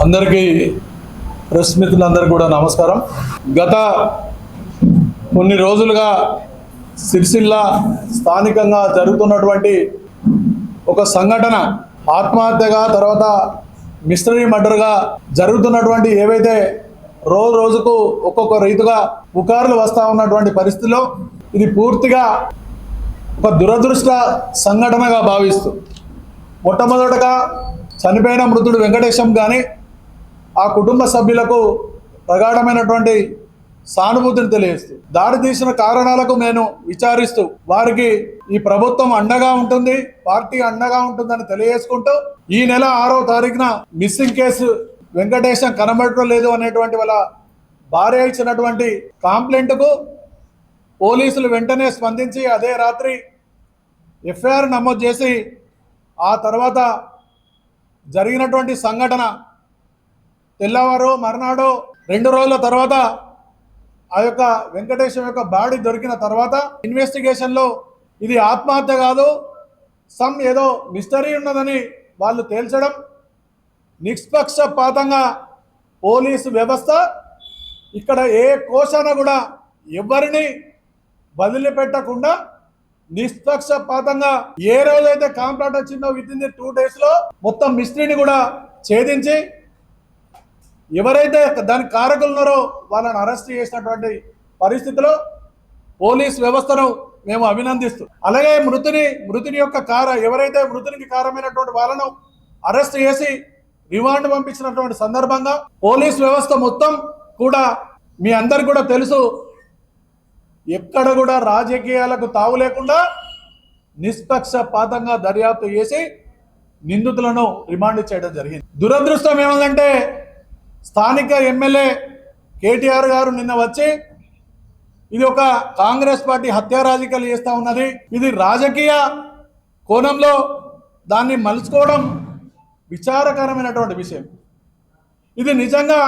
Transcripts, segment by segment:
అందరికీ ప్రెస్ మిత్రులందరికీ కూడా నమస్కారం. గత కొన్ని రోజులుగా సిరిసిల్ల స్థానికంగా జరుగుతున్నటువంటి ఒక సంఘటన, ఆత్మహత్యగా తర్వాత మిస్టరీ మర్డర్గా జరుగుతున్నటువంటి ఏవైతే రోజుకు ఒక్కొక్క రీతిగా పుకార్లు వస్తూ ఉన్నటువంటి పరిస్థితిలో ఇది పూర్తిగా ఒక దురదృష్ట సంఘటనగా భావిస్తూ మొట్టమొదటగా చనిపోయిన మృతుడు వెంకటేశం కానీ ఆ కుటుంబ సభ్యులకు ప్రగాఢమైనటువంటి సానుభూతిని తెలియజేస్తూ దాడి తీసిన కారణాలకు నేను విచారిస్తూ వారికి ఈ ప్రభుత్వం అండగా ఉంటుంది, పార్టీ అండగా ఉంటుందని తెలియజేసుకుంటూ ఈ నెల 6వ తారీఖున మిస్సింగ్ కేసు వెంకటేశం కనబడటం లేదు అనేటువంటి వాళ్ళ భార్య ఇచ్చినటువంటి కంప్లైంట్కు పోలీసులు వెంటనే స్పందించి అదే రాత్రి ఎఫ్ఐఆర్ నమోదు చేసి ఆ తర్వాత జరిగినటువంటి సంఘటన తెల్లవారు మర్నాడు 2 రోజుల తర్వాత ఆ యొక్క వెంకటేశం యొక్క బాడీ దొరికిన తర్వాత ఇన్వెస్టిగేషన్లో ఇది ఆత్మహత్య కాదు, సమ్ ఏదో మిస్టరీ ఉన్నదని వాళ్ళు తేల్చడం, నిష్పక్షపాతంగా పోలీసు వ్యవస్థ ఇక్కడ ఏ కోశాన కూడా ఎవరిని వదిలిపెట్టకుండా నిష్పక్షపాతంగా ఏ రోజైతే కాంప్లైంట్ వచ్చిందో విత్ ఇన్ 2 డేస్లో మొత్తం మిస్టరీని కూడా ఛేదించి ఎవరైతే దానికి కారకులు ఉన్నారో వాళ్ళని అరెస్ట్ చేసినటువంటి పరిస్థితిలో పోలీస్ వ్యవస్థను మేము అభినందిస్తూ, అలాగే మృతుని యొక్క ఎవరైతే మృతునికి కారమైనటువంటి వాళ్ళను అరెస్ట్ చేసి రిమాండ్ పంపించినటువంటి సందర్భంగా పోలీస్ వ్యవస్థ మొత్తం కూడా మీ అందరికి కూడా తెలుసు, ఎక్కడ కూడా రాజకీయాలకు తావు లేకుండా నిష్పక్షపాతంగా దర్యాప్తు చేసి నిందితులను రిమాండ్ చేయడం జరిగింది. దురదృష్టం ఏమందంటే స్థానిక ఎమ్మెల్యే కేటీఆర్ గారు నిన్న వచ్చి ఇది ఒక కాంగ్రెస్ పార్టీ హత్యా రాజకీయాలు చేస్తూ ఉన్నది, ఇది రాజకీయ కోణంలో దాన్ని మలుచుకోవడం విచారకరమైనటువంటి విషయం. ఇది నిజంగా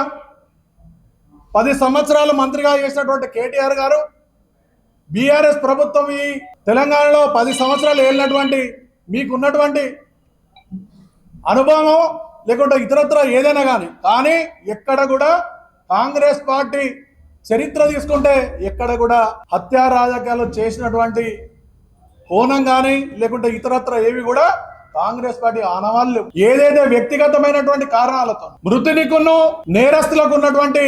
10 సంవత్సరాలు మంత్రిగా చేసినటువంటి కేటీఆర్ గారు బీఆర్ఎస్ ప్రభుత్వం ఈ తెలంగాణలో 10 సంవత్సరాలు ఏలినటువంటి మీకున్నటువంటి అనుభవం లేకుంటే ఇతరత్ర ఏదైనా కానీ ఎక్కడ కూడా కాంగ్రెస్ పార్టీ చరిత్ర తీసుకుంటే ఎక్కడ కూడా హత్యా రాజకీయాలు చేసినటువంటి కోణం కానీ లేకుంటే ఇతరత్ర ఏవి కూడా కాంగ్రెస్ పార్టీ ఆనవాళ్ళు ఏదైతే వ్యక్తిగతమైనటువంటి కారణాలతో మృతునికును నేరస్తులకు ఉన్నటువంటి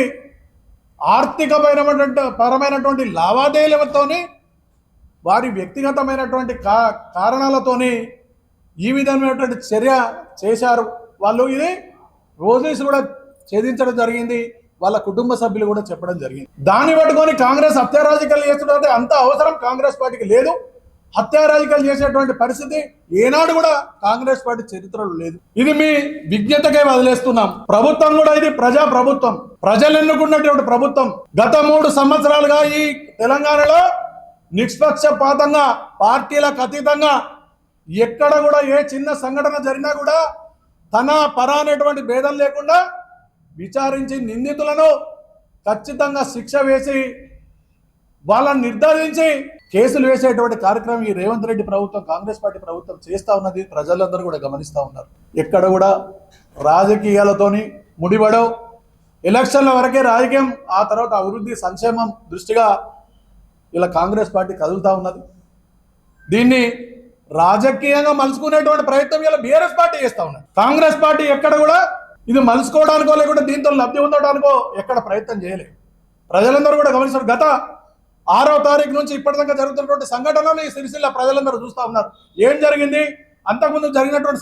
ఆర్థికపరమైనటువంటి లావాదేవీలతోని వారి వ్యక్తిగతమైనటువంటి కారణాలతోని ఈ విధమైనటువంటి చర్య చేశారు వాళ్ళు. ఇది రోజెస్ కూడా ఛేదించడం జరిగింది, వాళ్ళ కుటుంబ సభ్యులు కూడా చెప్పడం జరిగింది. దాన్ని పట్టుకొని కాంగ్రెస్ హత్యా రాజకీయాలు చేస్తుంటే అంత అవసరం కాంగ్రెస్ పార్టీకి లేదు. హత్యా రాజకీయాలు చేసేటువంటి పరిస్థితి ఏనాడు కూడా కాంగ్రెస్ పార్టీ చరిత్రలో లేదు. ఇది మీ విజ్ఞతకే వదిలేస్తున్నాం. ప్రభుత్వం కూడా ఇది ప్రజా ప్రభుత్వం, ప్రజలు ఎన్నుకున్నటువంటి ప్రభుత్వం. గత 3 సంవత్సరాలుగా ఈ తెలంగాణలో నిష్పక్షపాతంగా పార్టీలకు అతీతంగా ఎక్కడ కూడా ఏ చిన్న సంఘటన జరిగినా కూడా తన పర అనేటువంటి భేదం లేకుండా విచారించి నిందితులను ఖచ్చితంగా శిక్ష వేసి వాళ్ళని నిర్ధారించి కేసులు వేసేటువంటి కార్యక్రమం ఈ రేవంత్ రెడ్డి ప్రభుత్వం, కాంగ్రెస్ పార్టీ ప్రభుత్వం చేస్తూ ఉన్నది ప్రజలందరూ కూడా గమనిస్తూ ఉన్నారు. ఎక్కడ కూడా రాజకీయాలతోని ముడిపడవు. ఎలక్షన్ల వరకే రాజకీయం, ఆ తర్వాత అభివృద్ధి సంక్షేమం దృష్టిగా ఇలా కాంగ్రెస్ పార్టీ కదులుతూ ఉన్నది. దీన్ని రాజకీయంగా మలుచుకునేటువంటి ప్రయత్నం ఇలా బీఆర్ఎస్ పార్టీ చేస్తూ ఉన్నది. కాంగ్రెస్ పార్టీ ఎక్కడ కూడా ఇది మలుచుకోవడానికో లేకుంటే దీంతో లబ్ధి ఉండడానికో ఎక్కడ ప్రయత్నం చేయలేదు. ప్రజలందరూ కూడా గమనిస్తారు. గత 6వ తారీఖు నుంచి ఇప్పటిదాకా జరుగుతున్నటువంటి సంఘటనలు ఈ సిరిసిల్ల ప్రజలందరూ చూస్తూ ఉన్నారు. ఏం జరిగింది, అంతకుముందు జరిగినటువంటి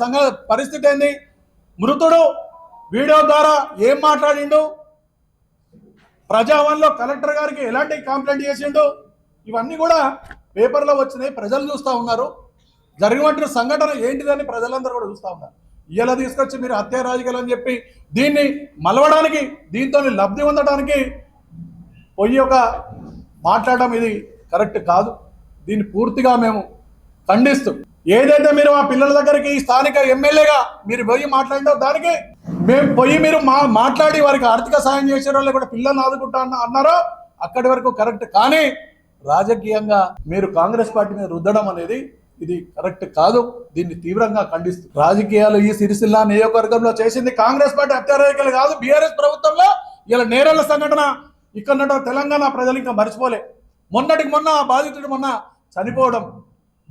పరిస్థితి ఏంది, మృతుడు వీడియో ద్వారా ఏం మాట్లాడిండు, ప్రజావన్లో కలెక్టర్ గారికి ఎలాంటి కంప్లైంట్ చేసిండు, ఇవన్నీ కూడా పేపర్లో వచ్చినాయి, ప్రజలు చూస్తూ ఉన్నారు. జరిగినటువంటి సంఘటన ఏంటిదని ప్రజలందరూ కూడా చూస్తూ ఉన్నారు. ఇలా తీసుకొచ్చి మీరు హత్యా రాజకీయాలు అని చెప్పి దీన్ని మలవడానికి, దీంతో లబ్ధి పొందడానికి పోయి ఒక మాట్లాడడం ఇది కరెక్ట్ కాదు. దీన్ని పూర్తిగా మేము ఖండిస్తూ, ఏదైతే మీరు ఆ పిల్లల దగ్గరికి స్థానిక ఎమ్మెల్యేగా మీరు పోయి మాట్లాడినో దానికి మేము పోయి మీరు మాట్లాడి వారికి ఆర్థిక సాయం చేసారో లేకుంటే పిల్లల్ని ఆదుకుంటా అన్నారో అక్కడి వరకు కరెక్ట్. కానీ రాజకీయంగా మీరు కాంగ్రెస్ పార్టీ మీద రుద్దడం అనేది ఇది కరెక్ట్ కాదు. దీన్ని తీవ్రంగా ఖండిస్తుంది. రాజకీయాలు ఈ సిరిసిల్ల నియోజకవర్గంలో చేసింది కాంగ్రెస్ పార్టీ హత్యారాజకీయాలు కాదు. బీఆర్ఎస్ ప్రభుత్వంలో ఇలా నేరాల సంఘటన ఇక్కడ తెలంగాణ ప్రజలు ఇంకా మర్చిపోలే. మొన్నటికి మొన్న ఆ బాధితుడు మొన్న చనిపోవడం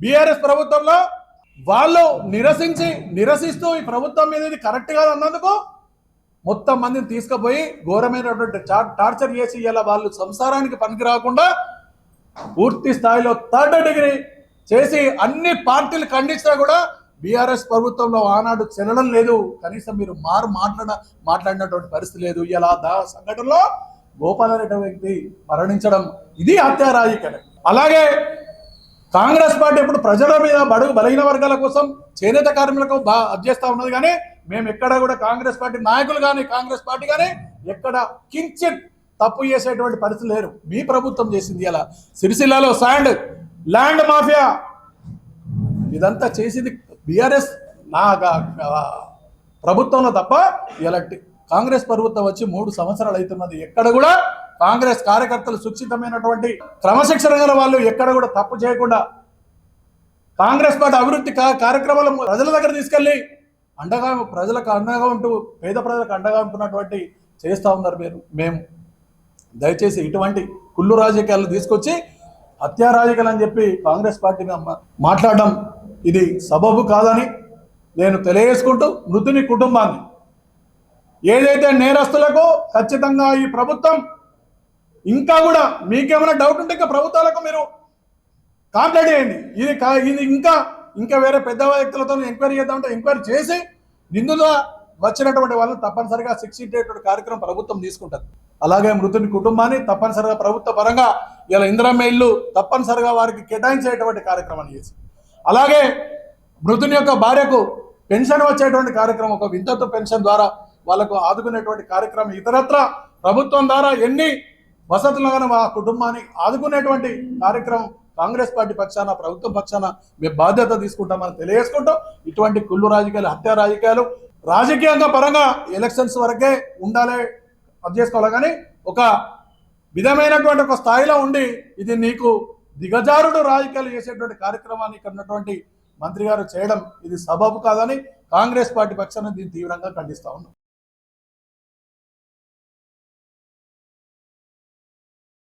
బీఆర్ఎస్ ప్రభుత్వంలో వాళ్ళు నిరసిస్తూ ఈ ప్రభుత్వం మీద ఇది కరెక్ట్ కాదు అన్నందుకు మొత్తం మందిని తీసుకుపోయి ఘోరమైనటువంటి టార్చర్ చేసి ఇలా వాళ్ళు సంసారానికి పనికి రాకుండా పూర్తి స్థాయిలో థర్డ్ డిగ్రీ చేసి అన్ని పార్టీలు ఖండించినా కూడా బీఆర్ఎస్ ప్రభుత్వంలో ఆనాడు చెల్లడం లేదు. కనీసం మీరు మాట్లాడినటువంటి పరిస్థితి లేదు. ఇలా సంఘటనలో గోపాలరెడ్డి వ్యక్తి మరణించడం ఇది హత్యా రాజకీయం. అలాగే కాంగ్రెస్ పార్టీ ఇప్పుడు ప్రజల మీద బడుగు బలహీన వర్గాల కోసం చేనేత కార్మికులకు అధ్యస్తా ఉన్నది. కానీ మేము ఎక్కడ కూడా కాంగ్రెస్ పార్టీ నాయకులు కానీ కాంగ్రెస్ పార్టీ కానీ ఎక్కడ కించిత్ తప్పు చేసేటువంటి పరిస్థితి లేరు. మీ ప్రభుత్వం చేసింది. ఇలా సిరిసిల్లలో ల్యాండ్ మాఫియా ఇదంతా చేసింది బీఆర్ఎస్ ప్రభుత్వంలో తప్ప ఇలాంటి కాంగ్రెస్ ప్రభుత్వం వచ్చి 3 సంవత్సరాలు అవుతున్నది. ఎక్కడ కూడా కాంగ్రెస్ కార్యకర్తలు సురక్షితమైనటువంటి క్రమశిక్షణ గల వాళ్ళు ఎక్కడ కూడా తప్పు చేయకుండా కాంగ్రెస్ పార్టీ అభివృద్ధి కార్యక్రమాలు ప్రజల దగ్గర తీసుకెళ్లి ప్రజలకు అండగా ఉంటూ పేద ప్రజలకు అండగా ఉంటున్నటువంటి చేస్తూ ఉన్నారు మేము. దయచేసి ఇటువంటి కుళ్ళు రాజకీయాలు తీసుకొచ్చి హత్యా రాజకీయాలు అని చెప్పి కాంగ్రెస్ పార్టీ మాట్లాడడం ఇది సబబు కాదని నేను తెలియజేసుకుంటూ మృతుని కుటుంబాన్ని ఏదైతే నేరస్తులకు ఖచ్చితంగా ఈ ప్రభుత్వం ఇంకా కూడా మీకేమైనా డౌట్ ఉంటే ఇంకా ప్రభుత్వాలకు మీరు కంప్లైంట్ చేయండి. ఇది ఇంకా వేరే పెద్ద వ్యక్తులతో ఎంక్వైరీ చేద్దామంటే ఎంక్వైరీ చేసి నిందుగా వచ్చినటువంటి వాళ్ళని తప్పనిసరిగా శిక్షించేటువంటి కార్యక్రమం ప్రభుత్వం తీసుకుంటుంది. అలాగే మృతుని కుటుంబాన్ని తప్పనిసరిగా ప్రభుత్వ పరంగా ఇలా ఇందిరమ్మ ఇల్లు తప్పనిసరిగా వారికి కేటాయించేటువంటి కార్యక్రమాన్ని చేసి, అలాగే మృతుని యొక్క భార్యకు పెన్షన్ వచ్చేటువంటి కార్యక్రమం, ఒక వింతతో పెన్షన్ ద్వారా వాళ్ళకు ఆదుకునేటువంటి కార్యక్రమం, ఇతరత్ర ప్రభుత్వం ద్వారా ఎన్ని వసతులుగానే ఆ కుటుంబాన్ని ఆదుకునేటువంటి కార్యక్రమం కాంగ్రెస్ పార్టీ పక్షాన ప్రభుత్వం పక్షాన మేము బాధ్యత తీసుకుంటామని తెలియజేసుకుంటాం. ఇటువంటి కుళ్ళు రాజకీయాలు హత్యా రాజకీయాలు రాజకీయంగా పరంగా ఎలక్షన్స్ వరకే ఉండాలి, అది చేసుకోవాలి. కానీ ఒక విధమైనటువంటి ఒక స్థాయిలో ఉండి ఇది నీకు దిగజారుడు రాజకీయాలు చేసేటువంటి కార్యక్రమాన్ని ఇక్కడ ఉన్నటువంటి మంత్రి గారు చేయడం ఇది సబబు కాదని కాంగ్రెస్ పార్టీ పక్షాన దీన్ని తీవ్రంగా ఖండిస్తా ఉన్నాం.